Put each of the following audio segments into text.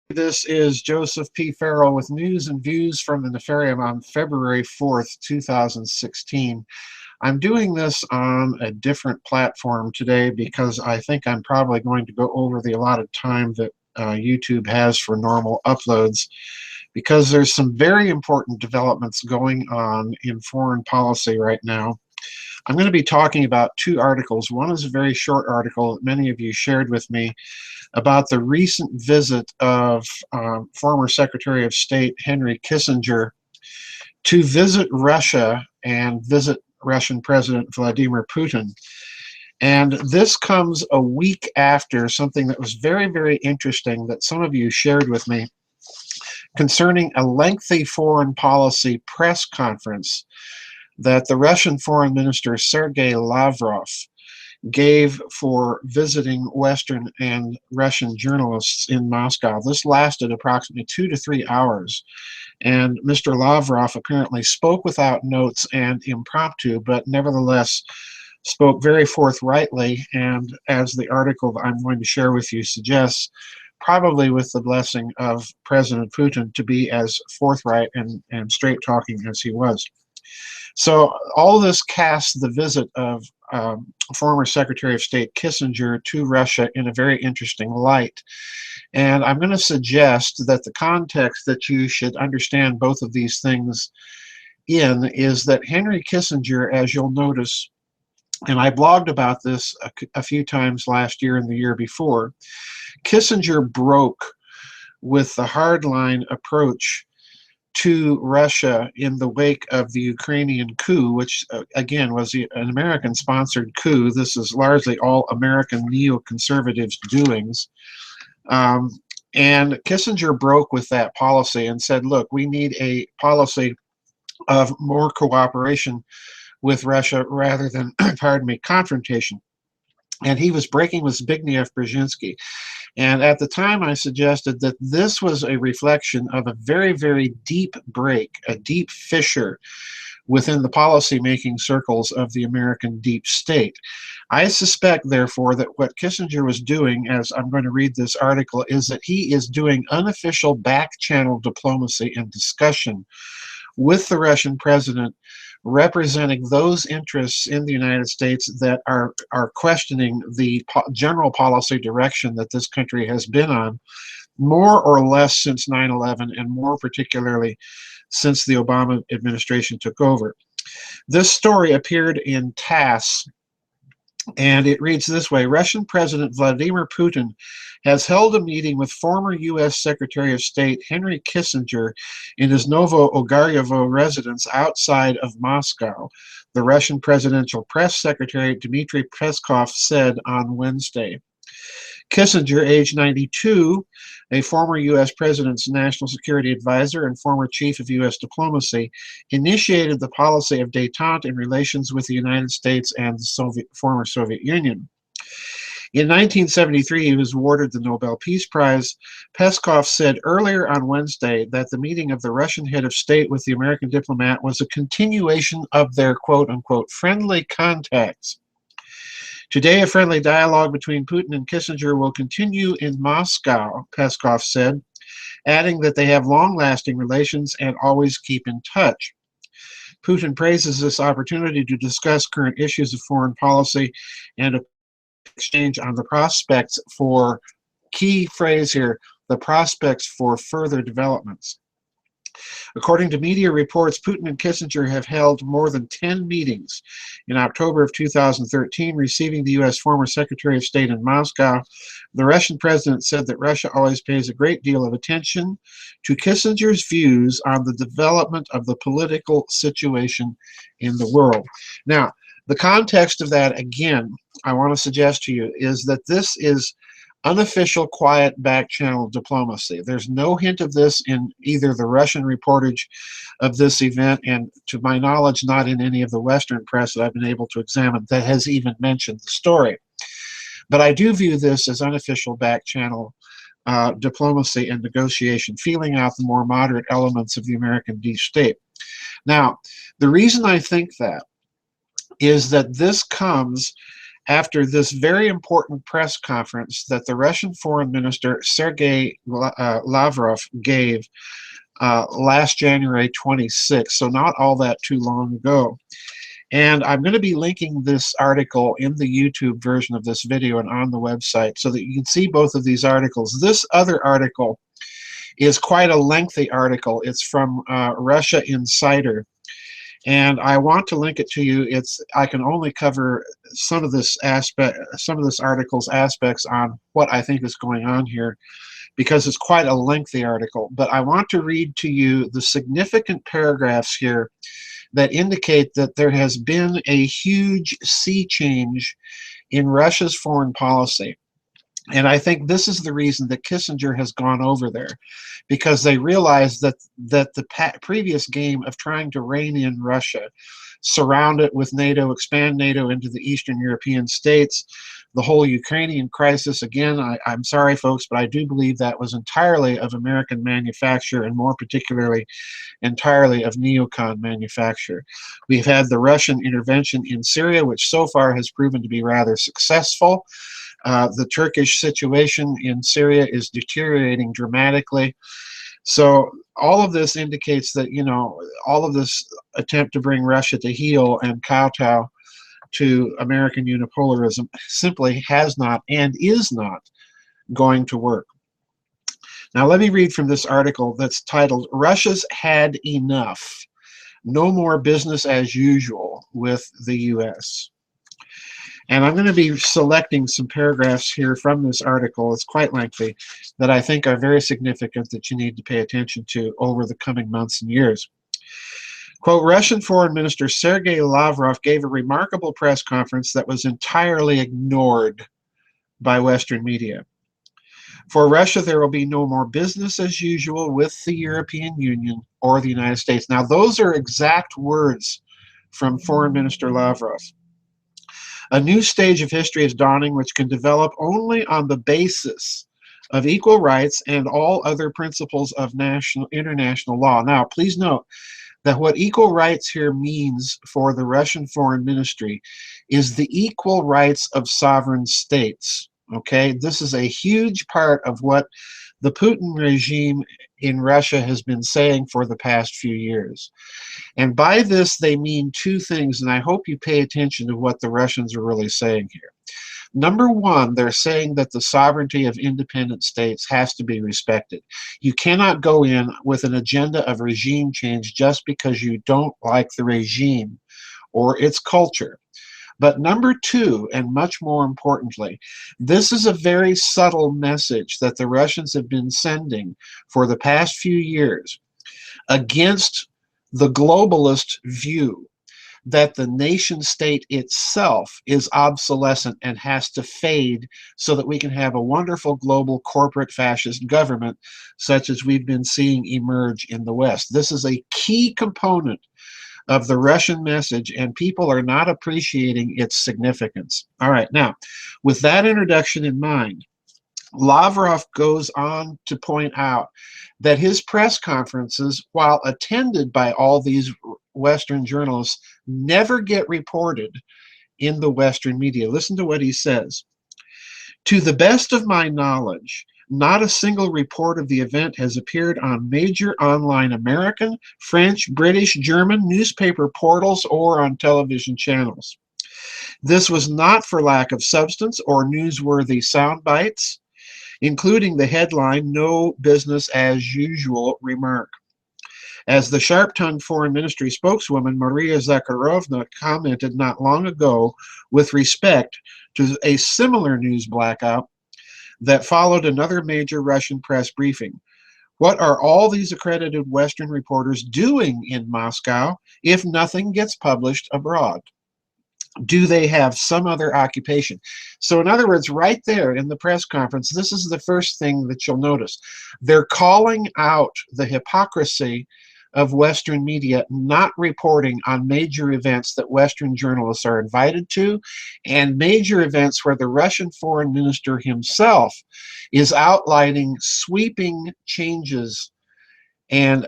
This is Joseph P. Farrell with news and views from the Nefarium on February 4th, 2016. I'm doing this on a different platform today because I think I'm probably going to go over the allotted time that YouTube has for normal uploads, because there's some very important developments going on in foreign policy right now. I'm going to be talking about two articles. One is a very short article that many of you shared with me about the recent visit of former Secretary of State Henry Kissinger to visit Russia and visit Russian President Vladimir Putin. And this comes a week after something that was very, very interesting that some of you shared with me concerning a lengthy foreign policy press conference that the Russian Foreign Minister Sergei Lavrov gave for visiting Western and Russian journalists in Moscow. This lasted approximately 2 to 3 hours, and Mr. Lavrov apparently spoke without notes and impromptu, but nevertheless spoke very forthrightly, and as the article that I'm going to share with you suggests, probably with the blessing of President Putin, to be as forthright and straight-talking as he was. So all this casts the visit of former Secretary of State Kissinger to Russia in a very interesting light. And I'm going to suggest that the context that you should understand both of these things in is that Henry Kissinger, as you'll notice, and I blogged about this a few times last year and the year before, Kissinger broke with the hardline approach to Russia in the wake of the Ukrainian coup, which again was an American-sponsored coup. This is largely all American neoconservatives' doings. And Kissinger broke with that policy and said, look, we need a policy of more cooperation with Russia rather than, pardon me, confrontation. And he was breaking with Zbigniew Brzezinski. And at the time, I suggested that this was a reflection of a very, very deep break, a deep fissure within the policy-making circles of the American deep state. I suspect, therefore, that what Kissinger was doing, as I'm going to read this article, is that he is doing unofficial back-channel diplomacy and discussion with the Russian president, representing those interests in the United States that are questioning the general policy direction that this country has been on, more or less since 9/11, and more particularly since the Obama administration took over. This story appeared in TASS, and it reads this way: Russian President Vladimir Putin has held a meeting with former U.S. Secretary of State Henry Kissinger in his Novo-Ogaryovo residence outside of Moscow, the Russian presidential press secretary Dmitry Peskov said on Wednesday. Kissinger, age 92, a former U.S. president's national security advisor and former chief of U.S. diplomacy, initiated the policy of détente in relations with the United States and the former Soviet Union. In 1973, he was awarded the Nobel Peace Prize. Peskov said earlier on Wednesday that the meeting of the Russian head of state with the American diplomat was a continuation of their quote-unquote friendly contacts. Today, a friendly dialogue between Putin and Kissinger will continue in Moscow, Peskov said, adding that they have long-lasting relations and always keep in touch. Putin praises this opportunity to discuss current issues of foreign policy and exchange on the prospects for, key phrase here, the prospects for further developments. According to media reports, Putin and Kissinger have held more than 10 meetings. In October of 2013, receiving the U.S. former Secretary of State in Moscow, the Russian president said that Russia always pays a great deal of attention to Kissinger's views on the development of the political situation in the world. Now, the context of that, again, I want to suggest to you, is that this is unofficial, quiet, back-channel diplomacy. There's no hint of this in either the Russian reportage of this event, and to my knowledge, not in any of the Western press that I've been able to examine that has even mentioned the story. But I do view this as unofficial back-channel diplomacy and negotiation, feeling out the more moderate elements of the American deep state. Now, the reason I think that is that this comes after this very important press conference that the Russian Foreign Minister Sergei Lavrov gave last January 26th, so not all that too long ago. And I'm going to be linking this article in the YouTube version of this video and on the website so that you can see both of these articles. This other article is quite a lengthy article. It's from Russia Insider. And I want to link it to you. I can only cover some of this article's aspects on what I think is going on here, because it's quite a lengthy article. But I want to read to you the significant paragraphs here that indicate that there has been a huge sea change in Russia's foreign policy. And I think this is the reason that Kissinger has gone over there, because they realize that the previous game of trying to rein in Russia, surround it with NATO, expand NATO into the Eastern European states, the whole Ukrainian crisis, again, I'm sorry, folks, but I do believe that was entirely of American manufacture, and more particularly entirely of neocon manufacture. We've had the Russian intervention in Syria, which so far has proven to be rather successful. The Turkish situation in Syria is deteriorating dramatically. So all of this indicates that, you know, all of this attempt to bring Russia to heel and kowtow to American unipolarism simply has not and is not going to work. Now let me read from this article that's titled, "Russia's Had Enough. No more business as usual with the U.S." And I'm going to be selecting some paragraphs here from this article. It's quite lengthy, that I think are very significant, that you need to pay attention to over the coming months and years. Quote, Russian Foreign Minister Sergei Lavrov gave a remarkable press conference that was entirely ignored by Western media. For Russia, there will be no more business as usual with the European Union or the United States. Now, those are exact words from Foreign Minister Lavrov. A new stage of history is dawning, which can develop only on the basis of equal rights and all other principles of international law. Now, please note that what equal rights here means for the Russian Foreign Ministry is the equal rights of sovereign states. Okay, this is a huge part of what the Putin regime in Russia has been saying for the past few years. And by this, they mean two things, and I hope you pay attention to what the Russians are really saying here. Number one, they're saying that the sovereignty of independent states has to be respected. You cannot go in with an agenda of regime change just because you don't like the regime or its culture. But number two, and much more importantly, this is a very subtle message that the Russians have been sending for the past few years against the globalist view that the nation state itself is obsolescent and has to fade so that we can have a wonderful global corporate fascist government such as we've been seeing emerge in the West. This is a key component of the Russian message, and people are not appreciating its significance. All right, now, with that introduction in mind, Lavrov goes on to point out that his press conferences, while attended by all these Western journalists, never get reported in the Western media. Listen to what he says. To the best of my knowledge, not a single report of the event has appeared on major online American, French, British, German newspaper portals or on television channels. This was not for lack of substance or newsworthy sound bites, including the headline, "No business as usual" remark. As the sharp-tongued foreign ministry spokeswoman Maria Zakharovna commented not long ago with respect to a similar news blackout that followed another major Russian press briefing. What are all these accredited Western reporters doing in Moscow if nothing gets published abroad? Do they have some other occupation? So in other words, right there in the press conference, this is the first thing that you'll notice. They're calling out the hypocrisy of Western media not reporting on major events that Western journalists are invited to, and major events where the Russian foreign minister himself is outlining sweeping changes and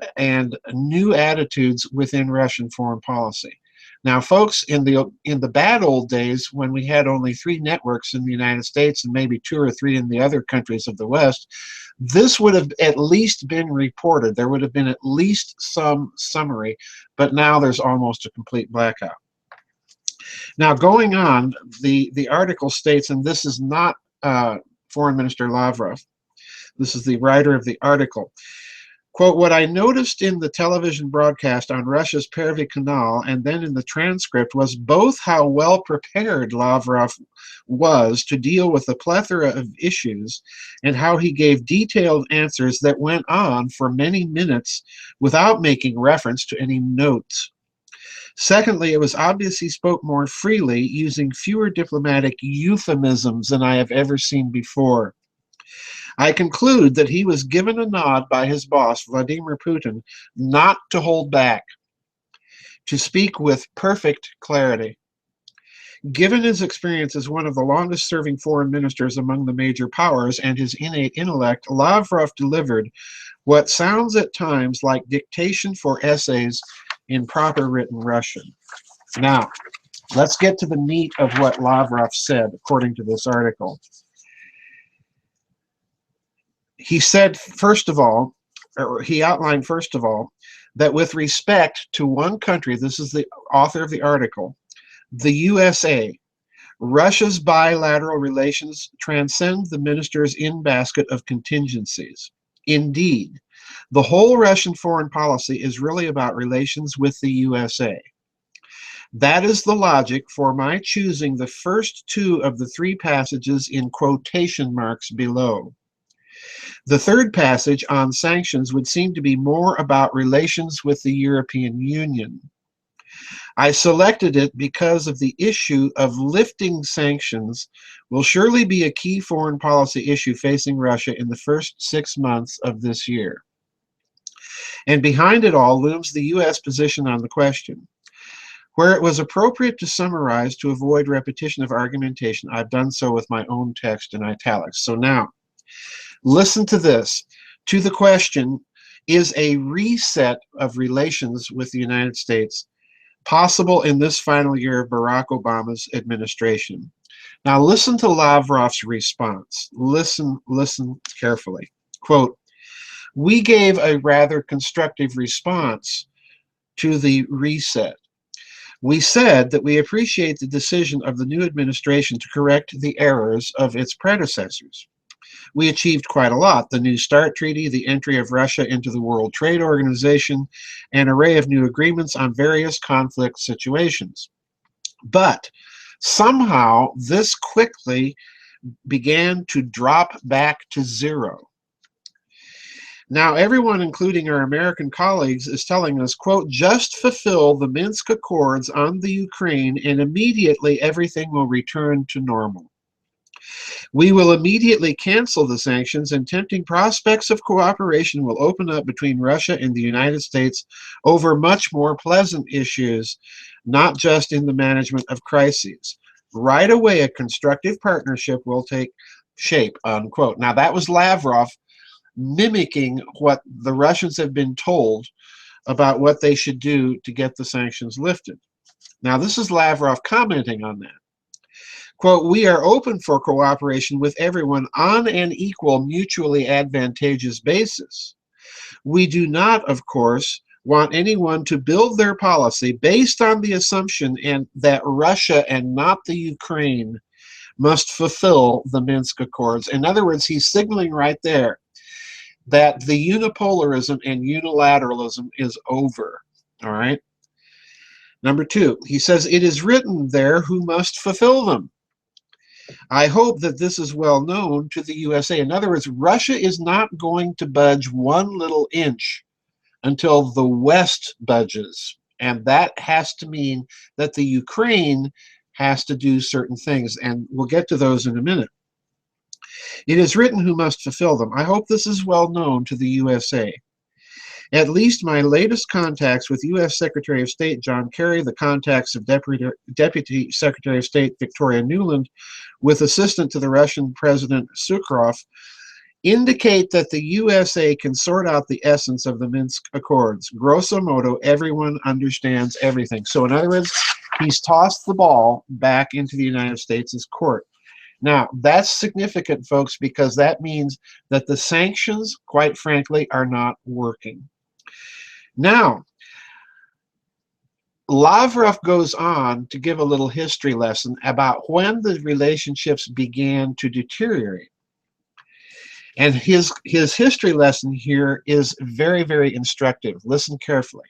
new attitudes within Russian foreign policy. Now, folks, in the bad old days when we had only 3 networks in the United States and maybe 2 or 3 in the other countries of the West, this would have at least been reported. There would have been at least some summary, but now there's almost a complete blackout. Now, going on, the article states, and this is not Foreign Minister Lavrov, this is the writer of the article. Quote, what I noticed in the television broadcast on Russia's Первый Канал and then in the transcript was both how well prepared Lavrov was to deal with the plethora of issues and how he gave detailed answers that went on for many minutes without making reference to any notes. Secondly, it was obvious he spoke more freely, using fewer diplomatic euphemisms than I have ever seen before. I conclude that he was given a nod by his boss, Vladimir Putin, not to hold back, to speak with perfect clarity. Given his experience as one of the longest-serving foreign ministers among the major powers and his innate intellect, Lavrov delivered what sounds at times like dictation for essays in proper written Russian. Now, let's get to the meat of what Lavrov said, according to this article. He said, first of all, or he outlined, first of all, that with respect to one country, this is the author of the article, the USA, Russia's bilateral relations transcend the minister's in-basket of contingencies. Indeed, the whole Russian foreign policy is really about relations with the USA. That is the logic for my choosing the first 2 of the 3 passages in quotation marks below. The third passage on sanctions would seem to be more about relations with the European Union. I selected it because of the issue of lifting sanctions will surely be a key foreign policy issue facing Russia in the first 6 months of this year. And behind it all looms the U.S. position on the question. Where it was appropriate to summarize to avoid repetition of argumentation, I've done so with my own text in italics. So now, listen to this. To the question, is a reset of relations with the United States possible in this final year of Barack Obama's administration? Now listen to Lavrov's response. Listen carefully. Quote, we gave a rather constructive response to the reset. We said that we appreciate the decision of the new administration to correct the errors of its predecessors. We achieved quite a lot: the New START Treaty, the entry of Russia into the World Trade Organization, an array of new agreements on various conflict situations. But somehow this quickly began to drop back to 0. Now everyone, including our American colleagues, is telling us, quote, just fulfill the Minsk Accords on the Ukraine and immediately everything will return to normal. We will immediately cancel the sanctions and tempting prospects of cooperation will open up between Russia and the United States over much more pleasant issues, not just in the management of crises. Right away, a constructive partnership will take shape, unquote. Now that was Lavrov mimicking what the Russians have been told about what they should do to get the sanctions lifted. Now this is Lavrov commenting on that. Quote, we are open for cooperation with everyone on an equal, mutually advantageous basis. We do not, of course, want anyone to build their policy based on the assumption that Russia and not the Ukraine must fulfill the Minsk Accords. In other words, he's signaling right there that the unipolarism and unilateralism is over, all right? Number 2, he says, it is written there who must fulfill them. I hope that this is well known to the USA. In other words, Russia is not going to budge one little inch until the West budges. And that has to mean that the Ukraine has to do certain things. And we'll get to those in a minute. It is written who must fulfill them. I hope this is well known to the USA. At least my latest contacts with U.S. Secretary of State John Kerry, the contacts of Deputy Secretary of State Victoria Nuland, with assistant to the Russian President Sukharov, indicate that the USA can sort out the essence of the Minsk Accords. Grosso modo, everyone understands everything. So in other words, he's tossed the ball back into the United States' court. Now, that's significant, folks, because that means that the sanctions, quite frankly, are not working. Now, Lavrov goes on to give a little history lesson about when the relationships began to deteriorate. And his history lesson here is very, very instructive. Listen carefully.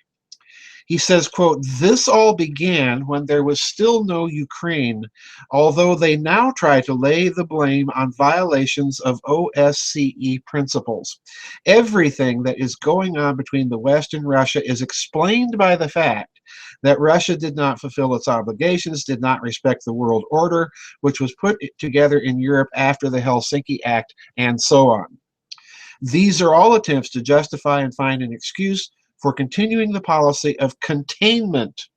He says, quote, "This all began when there was still no Ukraine, although they now try to lay the blame on violations of OSCE principles. Everything that is going on between the West and Russia is explained by the fact that Russia did not fulfill its obligations, did not respect the world order, which was put together in Europe after the Helsinki Act, and so on. These are all attempts to justify and find an excuse for continuing the policy of containment.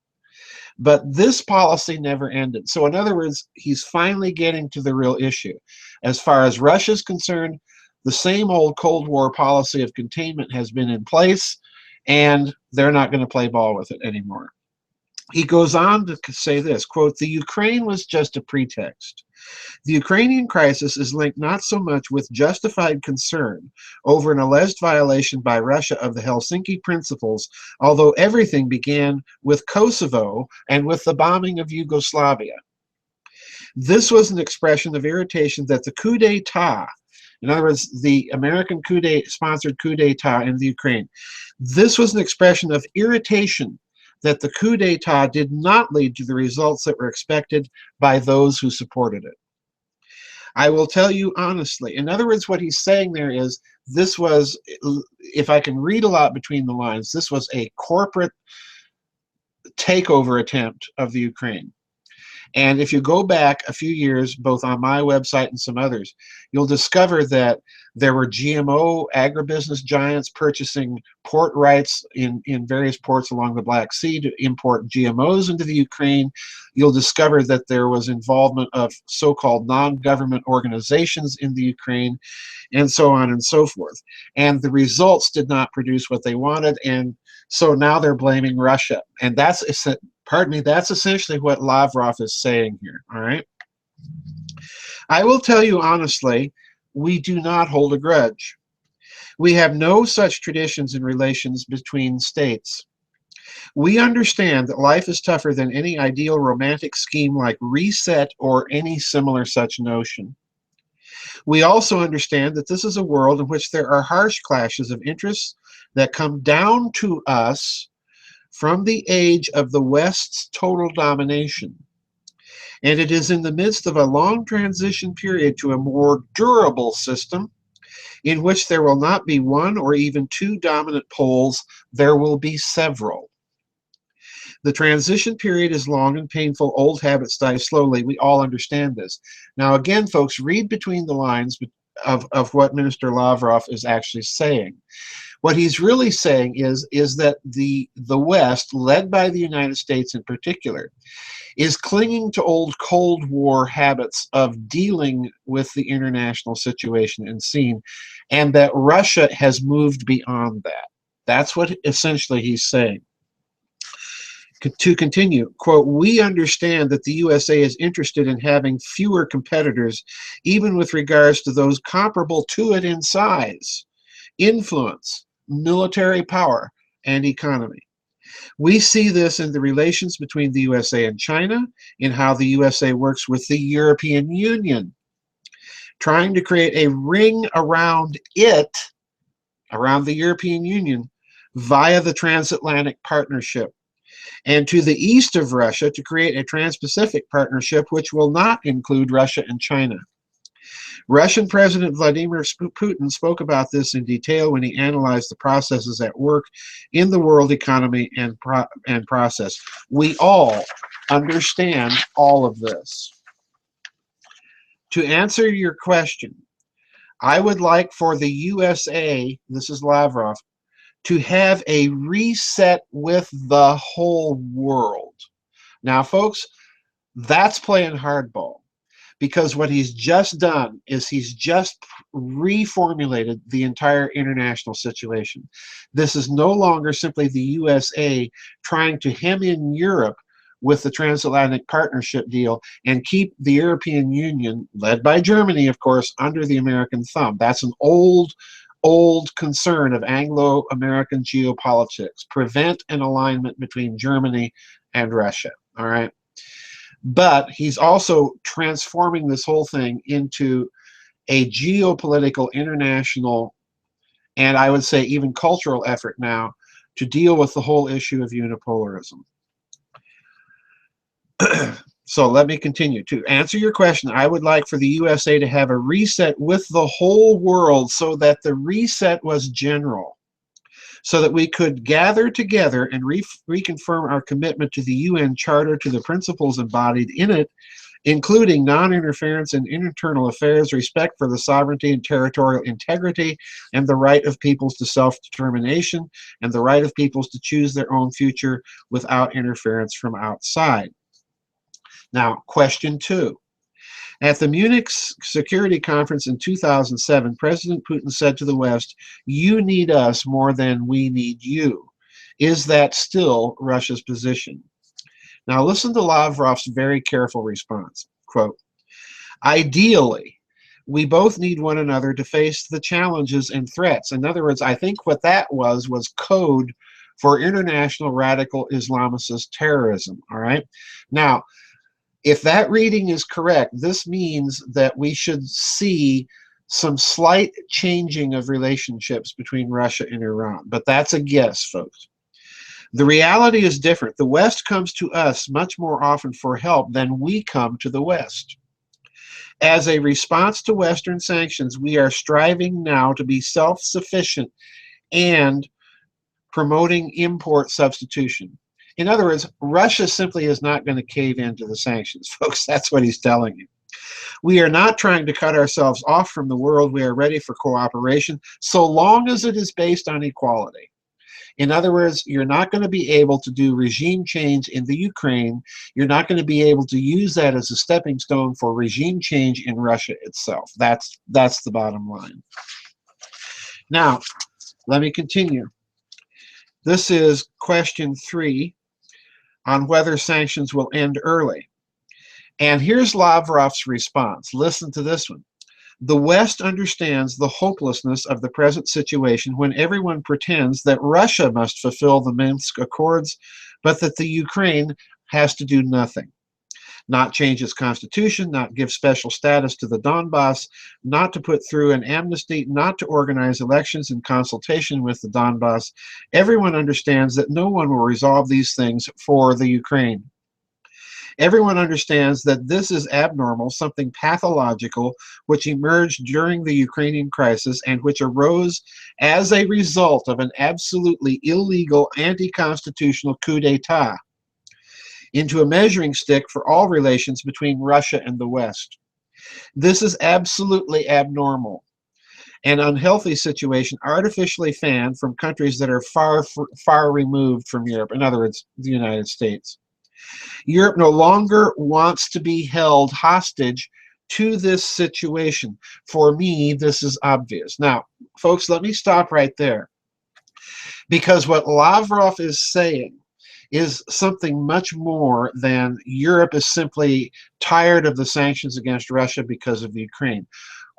But this policy never ended." So in other words, he's finally getting to the real issue. As far as Russia's concerned, the same old Cold War policy of containment has been in place, and they're not going to play ball with it anymore. He goes on to say this, quote, "The Ukraine was just a pretext. The Ukrainian crisis is linked not so much with justified concern over an alleged violation by Russia of the Helsinki principles, although everything began with Kosovo and with the bombing of Yugoslavia. This was an expression of irritation that the coup d'etat, in other words, the American sponsored coup d'etat in the Ukraine, this was an expression of irritation that the coup d'etat did not lead to the results that were expected by those who supported it. I will tell you honestly." In other words, what he's saying there is, this was, if I can read a lot between the lines, this was a corporate takeover attempt of the Ukraine. And if you go back a few years, both on my website and some others, you'll discover that there were GMO agribusiness giants purchasing port rights in various ports along the Black Sea to import GMOs into the Ukraine. You'll discover that there was involvement of so-called non-government organizations in the Ukraine, and so on and so forth. And the results did not produce what they wanted, and so now they're blaming Russia. And that's essentially what Lavrov is saying here, all right? I will tell you honestly, we do not hold a grudge. We have no such traditions in relations between states. We understand that life is tougher than any ideal romantic scheme like reset or any similar such notion. We also understand that this is a world in which there are harsh clashes of interests that come down to us from the age of the West's total domination. And it is in the midst of a long transition period to a more durable system in which there will not be one or even two dominant poles, there will be several. The transition period is long and painful. Old habits die slowly. We all understand this. Now again, folks, read between the lines of what Minister Lavrov is actually saying. What he's really saying is that the West, led by the United States in particular, is clinging to old Cold War habits of dealing with the international situation and scene, and that Russia has moved beyond that. That's what essentially he's saying. To continue, quote, "We understand that the USA is interested in having fewer competitors, even with regards to those comparable to it in size, influence, military power, and economy. We see this in the relations between the USA and China, in how the USA works with the European Union, trying to create a ring around it, around the European Union, via the transatlantic partnership, and to the east of Russia to create a trans-Pacific partnership which will not include Russia and China. Russian President Vladimir Putin spoke about this in detail when he analyzed the processes at work in the world economy and process. We all understand all of this. To answer your question, I would like for the USA, this is Lavrov, to have a reset with the whole world. Now, folks, that's playing hardball. because what he's just done is he's just reformulated the entire international situation. This is no longer simply the USA trying to hem in Europe with the transatlantic partnership deal and keep the European Union, led by Germany, of course, under the American thumb. That's an old concern of Anglo-American geopolitics. Prevent an alignment between Germany and Russia, all right? But he's also transforming this whole thing into a geopolitical, international, and I would say even cultural effort now to deal with the whole issue of unipolarism. So let me continue. To answer your question, I would like for the USA to have a reset with the whole world so that the reset was general, so that we could gather together and reconfirm our commitment to the UN Charter, to the principles embodied in it, including non-interference in internal affairs, respect for the sovereignty and territorial integrity, and the right of peoples to self-determination, and the right of peoples to choose their own future without interference from outside. Now, question 2. At the Munich Security Conference in 2007, President Putin said to the West, "You need us more than we need you." Is that still Russia's position? Now listen to Lavrov's very careful response. Quote, "Ideally, we both need one another to face the challenges and threats." In other words, I think what that was code for international radical Islamicist terrorism, all right? Now, if that reading is correct, this means that we should see some slight changing of relationships between Russia and Iran. But that's a guess, folks. The reality is different. The West comes to us much more often for help than we come to the West. As a response to Western sanctions, we are striving now to be self-sufficient and promoting import substitution. In other words, Russia simply is not going to cave into the sanctions, folks. That's what he's telling you. We are not trying to cut ourselves off from the world. We are ready for cooperation so long as it is based on equality. In other words, you're not going to be able to do regime change in the Ukraine. You're not going to be able to use that as a stepping stone for regime change in Russia itself. That's the bottom line. Now, let me continue. This is question 3 on whether sanctions will end early. And here's Lavrov's response. Listen to this one. "The West understands the hopelessness of the present situation when everyone pretends that Russia must fulfill the Minsk Accords, but that the Ukraine has to do nothing. Not change its constitution, not give special status to the Donbass, not to put through an amnesty, not to organize elections in consultation with the Donbass. Everyone understands that no one will resolve these things for the Ukraine. Everyone understands that this is abnormal, something pathological, which emerged during the Ukrainian crisis and which arose as a result of an absolutely illegal, anti-constitutional coup d'etat into a measuring stick for all relations between Russia and the West. This is absolutely abnormal, an unhealthy situation artificially fanned from countries that are far removed from Europe, in other words, the United States. Europe no longer wants to be held hostage to this situation. For me, this is obvious." Now, folks, let me stop right there, because what Lavrov is saying is something much more than Europe is simply tired of the sanctions against Russia because of the Ukraine.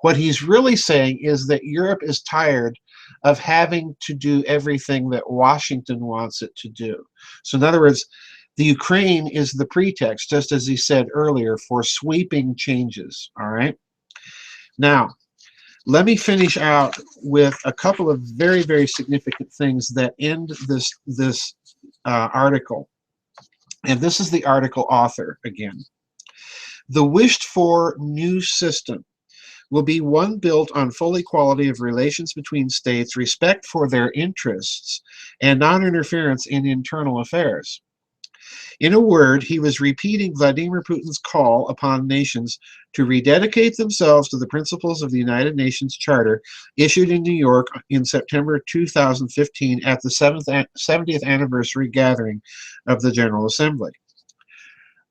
What he's really saying is that Europe is tired of having to do everything that Washington wants it to do. So in other words, the Ukraine is the pretext, just as he said earlier, for sweeping changes, all right? Now, let me finish out with a couple of very, very significant things that end this article. And this is the article author again. "The wished-for new system will be one built on full equality of relations between states, respect for their interests, and non-interference in internal affairs." In a word, he was repeating Vladimir Putin's call upon nations to rededicate themselves to the principles of the United Nations Charter issued in New York in September 2015 at the 70th anniversary gathering of the General Assembly.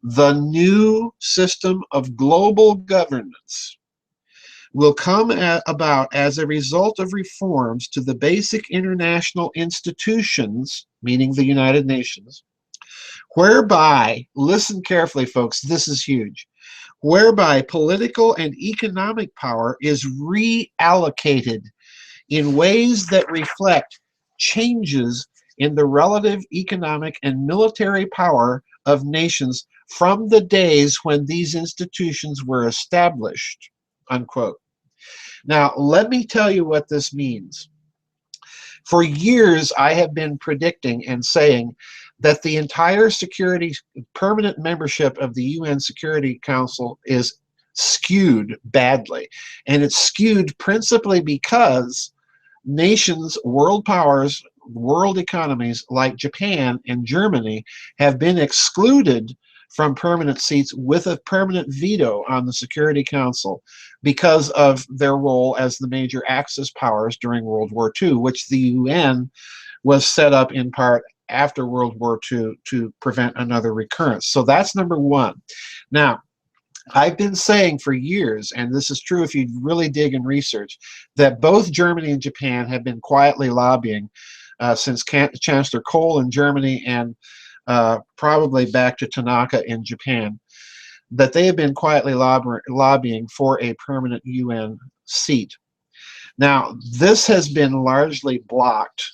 The new system of global governance will come about as a result of reforms to the basic international institutions, meaning the United Nations, whereby, listen carefully folks, this is huge, whereby political and economic power is reallocated in ways that reflect changes in the relative economic and military power of nations from the days when these institutions were established, unquote. Now, let me tell you what this means. For years, I have been predicting and saying that the entire security, permanent membership of the UN Security Council is skewed badly. And it's skewed principally because nations, world powers, world economies like Japan and Germany have been excluded from permanent seats with a permanent veto on the Security Council because of their role as the major Axis powers during World War II, which the UN was set up in part after World War II to prevent another recurrence. So that's number one. Now, I've been saying for years, and this is true if you really dig and research, that both Germany and Japan have been quietly lobbying since Chancellor Kohl in Germany and probably back to Tanaka in Japan, that they have been quietly lobbying for a permanent UN seat. Now, this has been largely blocked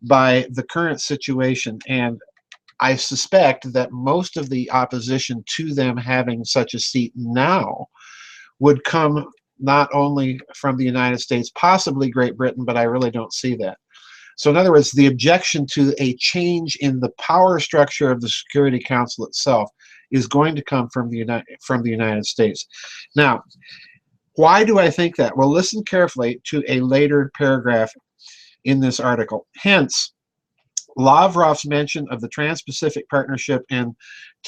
by the current situation, and I suspect that most of the opposition to them having such a seat now would come not only from the United States, possibly Great Britain, but I really don't see that. So in other words, the objection to a change in the power structure of the Security Council itself is going to come from the United States. Now, why do I think that? Well, listen carefully to a later paragraph in this article. Hence, Lavrov's mention of the Trans-Pacific Partnership and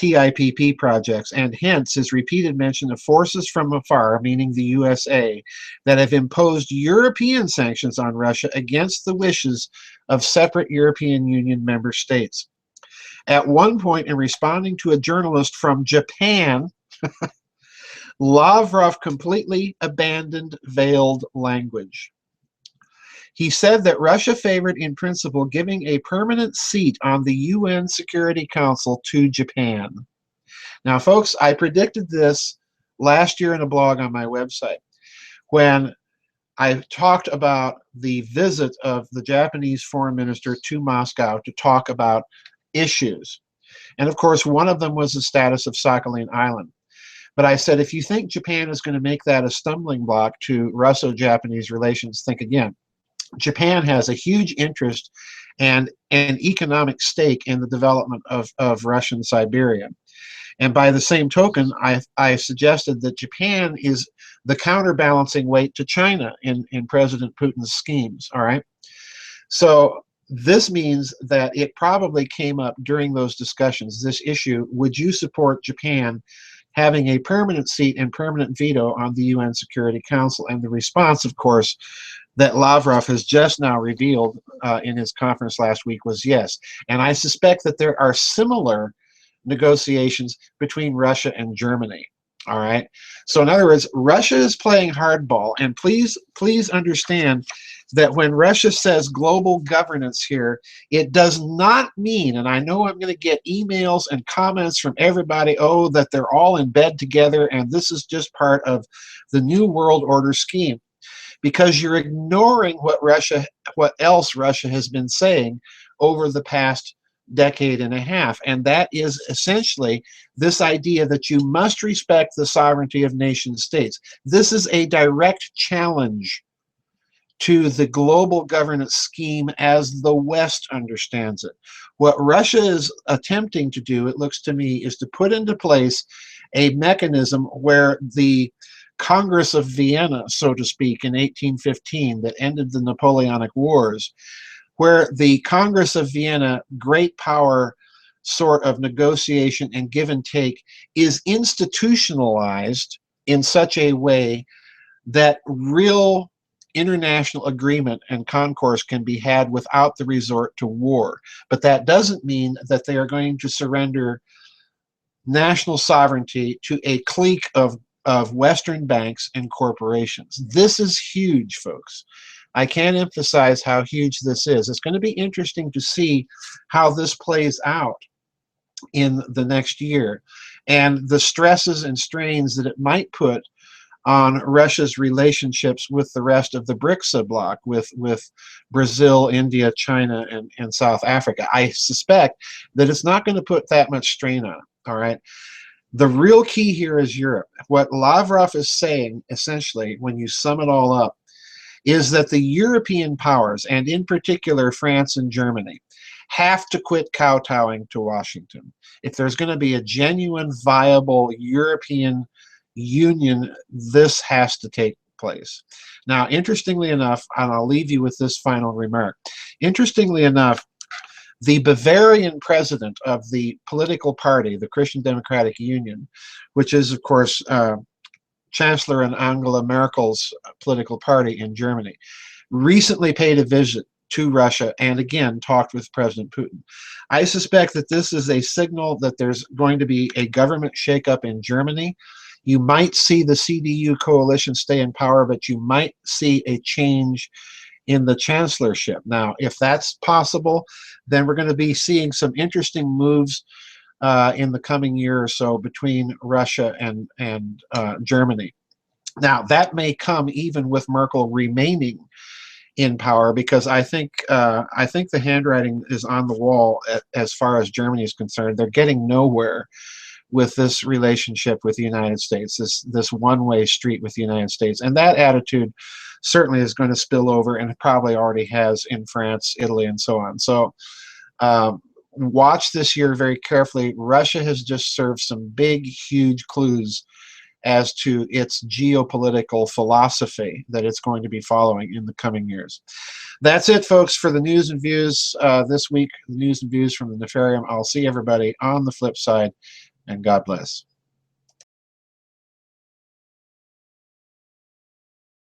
TIPP projects, and hence his repeated mention of forces from afar, meaning the USA, that have imposed European sanctions on Russia against the wishes of separate European Union member states. At one point, in responding to a journalist from Japan, Lavrov completely abandoned veiled language. He said that Russia favored, in principle, giving a permanent seat on the UN Security Council to Japan. Now, folks, I predicted this last year in a blog on my website when I talked about the visit of the Japanese foreign minister to Moscow to talk about issues. And, of course, one of them was the status of Sakhalin Island. But I said, if you think Japan is going to make that a stumbling block to Russo-Japanese relations, think again. Japan has a huge interest and an economic stake in the development of Russian Siberia. And by the same token, I suggested that Japan is the counterbalancing weight to China in President Putin's schemes, all right? So this means that it probably came up during those discussions, this issue, would you support Japan having a permanent seat and permanent veto on the UN Security Council? And the response, of course, that Lavrov has just now revealed in his conference last week was yes. And I suspect that there are similar negotiations between Russia and Germany. All right. So in other words, Russia is playing hardball. And please understand that when Russia says global governance here, it does not mean, and I know I'm going to get emails and comments from everybody, oh, that they're all in bed together and this is just part of the New World Order scheme. Because you're ignoring what else Russia has been saying over the past decade and a half. And that is essentially this idea that you must respect the sovereignty of nation states. This is a direct challenge to the global governance scheme as the West understands it. What Russia is attempting to do, it looks to me, is to put into place a mechanism where the Congress of Vienna, so to speak, in 1815 that ended the Napoleonic Wars, where the Congress of Vienna, great power sort of negotiation and give and take, is institutionalized in such a way that real international agreement and concourse can be had without the resort to war. But that doesn't mean that they are going to surrender national sovereignty to a clique of Western banks and corporations. This is huge, folks. I can't emphasize how huge this is. It's going to be interesting to see how this plays out in the next year and the stresses and strains that it might put on Russia's relationships with the rest of the BRICS bloc, with Brazil, India, China, and South Africa. I suspect that it's not going to put that much strain on it, all right? The real key here is Europe. What Lavrov is saying, essentially, when you sum it all up, is that the European powers, and in particular France and Germany, have to quit kowtowing to Washington. If there's going to be a genuine, viable European Union, this has to take place. Now, interestingly enough, and I'll leave you with this final remark, interestingly enough, the Bavarian president of the political party, the Christian Democratic Union, which is, of course, Chancellor Angela Merkel's political party in Germany, recently paid a visit to Russia and again talked with President Putin. I suspect that this is a signal that there's going to be a government shakeup in Germany. You might see the CDU coalition stay in power, but you might see a change in the chancellorship. Now, if that's possible, then we're going to be seeing some interesting moves in the coming year or so between Russia and Germany. Now, that may come even with Merkel remaining in power, because I think the handwriting is on the wall as far as Germany is concerned. They're getting nowhere with this relationship with the United States, this one-way street with the United States, and that attitude certainly is going to spill over, and it probably already has in France, Italy, and so on. So watch this year very carefully. Russia has just served some big, huge clues as to its geopolitical philosophy that it's going to be following in the coming years. That's it, folks, for the news and views this week. News and views from the Nefarium. I'll see everybody on the flip side, and God bless.